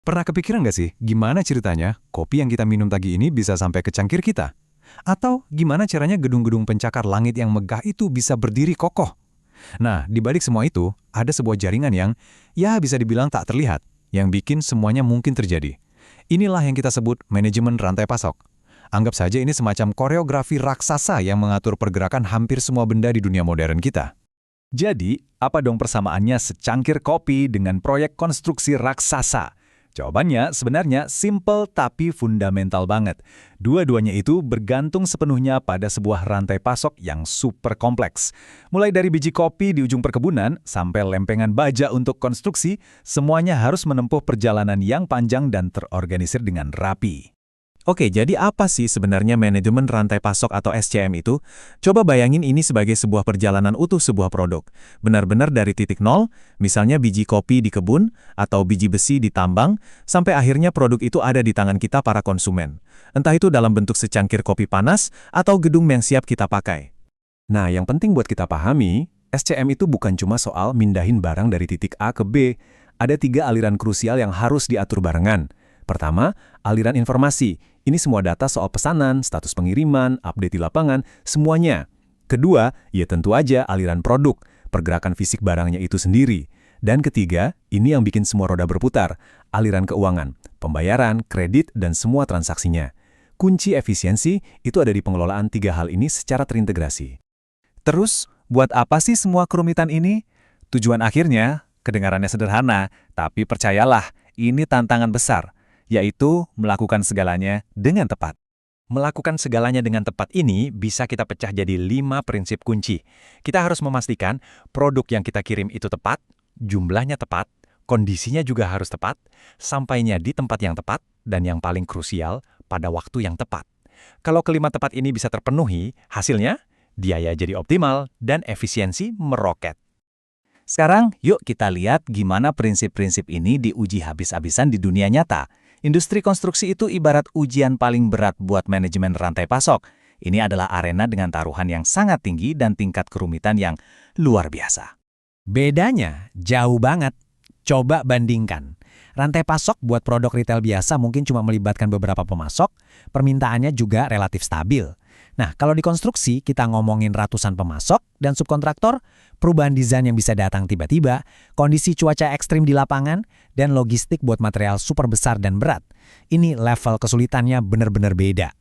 Pernah kepikiran nggak sih, gimana ceritanya kopi yang kita minum pagi ini bisa sampai ke cangkir kita? Atau gimana caranya gedung-gedung pencakar langit yang megah itu bisa berdiri kokoh? Nah, di balik semua itu, ada sebuah jaringan yang, ya bisa dibilang tak terlihat, yang bikin semuanya mungkin terjadi. Inilah yang kita sebut manajemen rantai pasok. Anggap saja ini semacam koreografi raksasa yang mengatur pergerakan hampir semua benda di dunia modern kita. Jadi, apa dong persamaannya secangkir kopi dengan proyek konstruksi raksasa? Jawabannya sebenarnya simple tapi fundamental banget. Dua-duanya itu bergantung sepenuhnya pada sebuah rantai pasok yang super kompleks. Mulai dari biji kopi di ujung perkebunan sampai lempengan baja untuk konstruksi, semuanya harus menempuh perjalanan yang panjang dan terorganisir dengan rapi. Oke, jadi apa sih sebenarnya manajemen rantai pasok atau SCM itu? Coba bayangin ini sebagai sebuah perjalanan utuh sebuah produk. Benar-benar dari titik nol, misalnya biji kopi di kebun, atau biji besi di tambang, sampai akhirnya produk itu ada di tangan kita para konsumen. Entah itu dalam bentuk secangkir kopi panas, atau gedung yang siap kita pakai. Nah, yang penting buat kita pahami, SCM itu bukan cuma soal mindahin barang dari titik A ke B. Ada 3 aliran krusial yang harus diatur barengan. Pertama, aliran informasi. Ini semua data soal pesanan, status pengiriman, update di lapangan, semuanya. Kedua, ya tentu aja aliran produk, pergerakan fisik barangnya itu sendiri. Dan ketiga, ini yang bikin semua roda berputar, aliran keuangan, pembayaran, kredit, dan semua transaksinya. Kunci efisiensi itu ada di pengelolaan 3 hal ini secara terintegrasi. Terus, buat apa sih semua kerumitan ini? Tujuan akhirnya, kedengarannya sederhana, tapi percayalah, ini tantangan besar, yaitu melakukan segalanya dengan tepat. Melakukan segalanya dengan tepat ini bisa kita pecah jadi 5 prinsip kunci. Kita harus memastikan produk yang kita kirim itu tepat, jumlahnya tepat, kondisinya juga harus tepat, sampainya di tempat yang tepat, dan yang paling krusial, pada waktu yang tepat. Kalau kelima tepat ini bisa terpenuhi, hasilnya, biaya jadi optimal dan efisiensi meroket. Sekarang, yuk kita lihat gimana prinsip-prinsip ini diuji habis-habisan di dunia nyata. Industri konstruksi itu ibarat ujian paling berat buat manajemen rantai pasok. Ini adalah arena dengan taruhan yang sangat tinggi dan tingkat kerumitan yang luar biasa. Bedanya jauh banget. Coba bandingkan. Rantai pasok buat produk retail biasa mungkin cuma melibatkan beberapa pemasok, permintaannya juga relatif stabil. Nah, kalau di konstruksi kita ngomongin ratusan pemasok dan subkontraktor, perubahan desain yang bisa datang tiba-tiba, kondisi cuaca ekstrim di lapangan, dan logistik buat material super besar dan berat. Ini level kesulitannya benar-benar beda.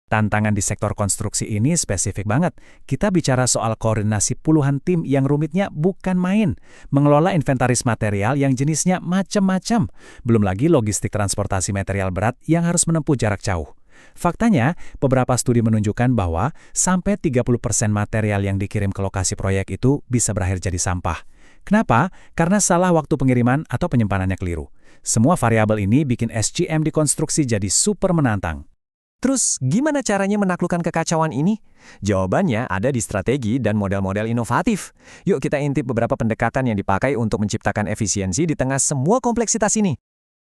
Tantangan di sektor konstruksi ini spesifik banget. Kita bicara soal koordinasi puluhan tim yang rumitnya bukan main. Mengelola inventaris material yang jenisnya macam-macam. Belum lagi logistik transportasi material berat yang harus menempuh jarak jauh. Faktanya, beberapa studi menunjukkan bahwa sampai 30% material yang dikirim ke lokasi proyek itu bisa berakhir jadi sampah. Kenapa? Karena salah waktu pengiriman atau penyimpanannya keliru. Semua variabel ini bikin SCM di konstruksi jadi super menantang. Terus, gimana caranya menaklukkan kekacauan ini? Jawabannya ada di strategi dan model-model inovatif. Yuk kita intip beberapa pendekatan yang dipakai untuk menciptakan efisiensi di tengah semua kompleksitas ini.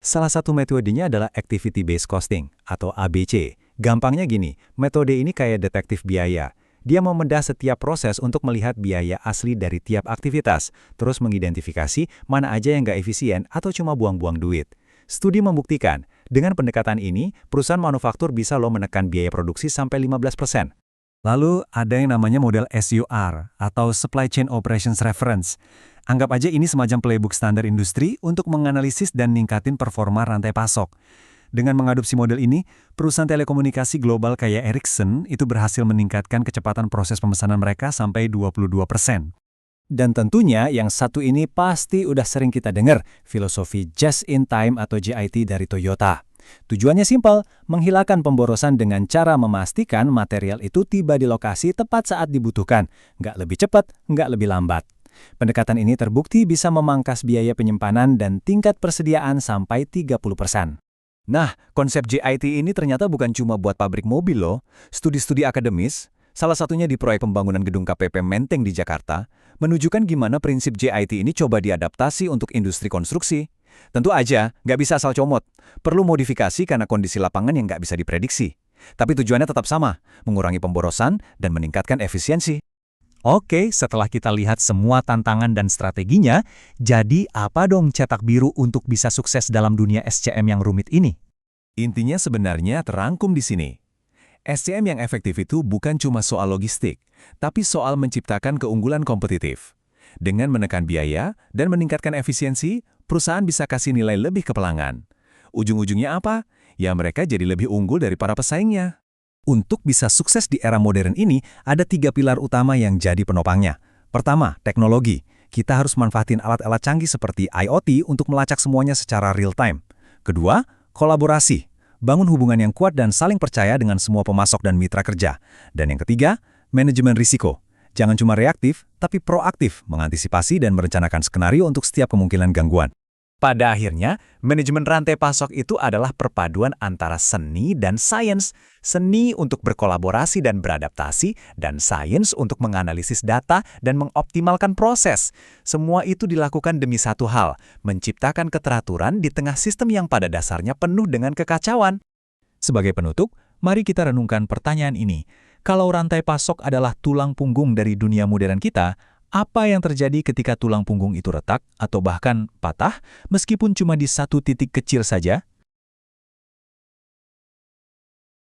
Salah satu metodenya adalah Activity-Based Costing, atau ABC. Gampangnya gini, metode ini kayak detektif biaya. Dia membedah setiap proses untuk melihat biaya asli dari tiap aktivitas, terus mengidentifikasi mana aja yang nggak efisien atau cuma buang-buang duit. Studi membuktikan, dengan pendekatan ini, perusahaan manufaktur bisa menekan biaya produksi sampai 15%. Lalu, ada yang namanya model SUR, atau Supply Chain Operations Reference. Anggap aja ini semacam playbook standar industri untuk menganalisis dan ningkatin performa rantai pasok. Dengan mengadopsi model ini, perusahaan telekomunikasi global kayak Ericsson itu berhasil meningkatkan kecepatan proses pemesanan mereka sampai 22%. Dan tentunya yang satu ini pasti udah sering kita dengar, filosofi Just in Time atau JIT dari Toyota. Tujuannya simpel, menghilangkan pemborosan dengan cara memastikan material itu tiba di lokasi tepat saat dibutuhkan, nggak lebih cepat, nggak lebih lambat. Pendekatan ini terbukti bisa memangkas biaya penyimpanan dan tingkat persediaan sampai 30%. Nah, konsep JIT ini ternyata bukan cuma buat pabrik mobil loh. Studi-studi akademis, salah satunya di proyek pembangunan gedung KPP Menteng di Jakarta, menunjukkan gimana prinsip JIT ini coba diadaptasi untuk industri konstruksi. Tentu aja, nggak bisa asal comot. Perlu modifikasi karena kondisi lapangan yang nggak bisa diprediksi. Tapi tujuannya tetap sama, mengurangi pemborosan dan meningkatkan efisiensi. Oke, setelah kita lihat semua tantangan dan strateginya, jadi apa dong cetak biru untuk bisa sukses dalam dunia SCM yang rumit ini? Intinya sebenarnya terangkum di sini. SCM yang efektif itu bukan cuma soal logistik, tapi soal menciptakan keunggulan kompetitif. Dengan menekan biaya dan meningkatkan efisiensi, perusahaan bisa kasih nilai lebih ke pelanggan. Ujung-ujungnya apa? Ya mereka jadi lebih unggul dari para pesaingnya. Untuk bisa sukses di era modern ini, ada 3 pilar utama yang jadi penopangnya. Pertama, teknologi. Kita harus manfaatin alat-alat canggih seperti IoT untuk melacak semuanya secara real-time. Kedua, kolaborasi. Bangun hubungan yang kuat dan saling percaya dengan semua pemasok dan mitra kerja. Dan yang ketiga, manajemen risiko. Jangan cuma reaktif, tapi proaktif, mengantisipasi dan merencanakan skenario untuk setiap kemungkinan gangguan. Pada akhirnya, manajemen rantai pasok itu adalah perpaduan antara seni dan sains. Seni untuk berkolaborasi dan beradaptasi, dan sains untuk menganalisis data dan mengoptimalkan proses. Semua itu dilakukan demi satu hal, menciptakan keteraturan di tengah sistem yang pada dasarnya penuh dengan kekacauan. Sebagai penutup, mari kita renungkan pertanyaan ini. Kalau rantai pasok adalah tulang punggung dari dunia modern kita, apa yang terjadi ketika tulang punggung itu retak atau bahkan patah, meskipun cuma di satu titik kecil saja?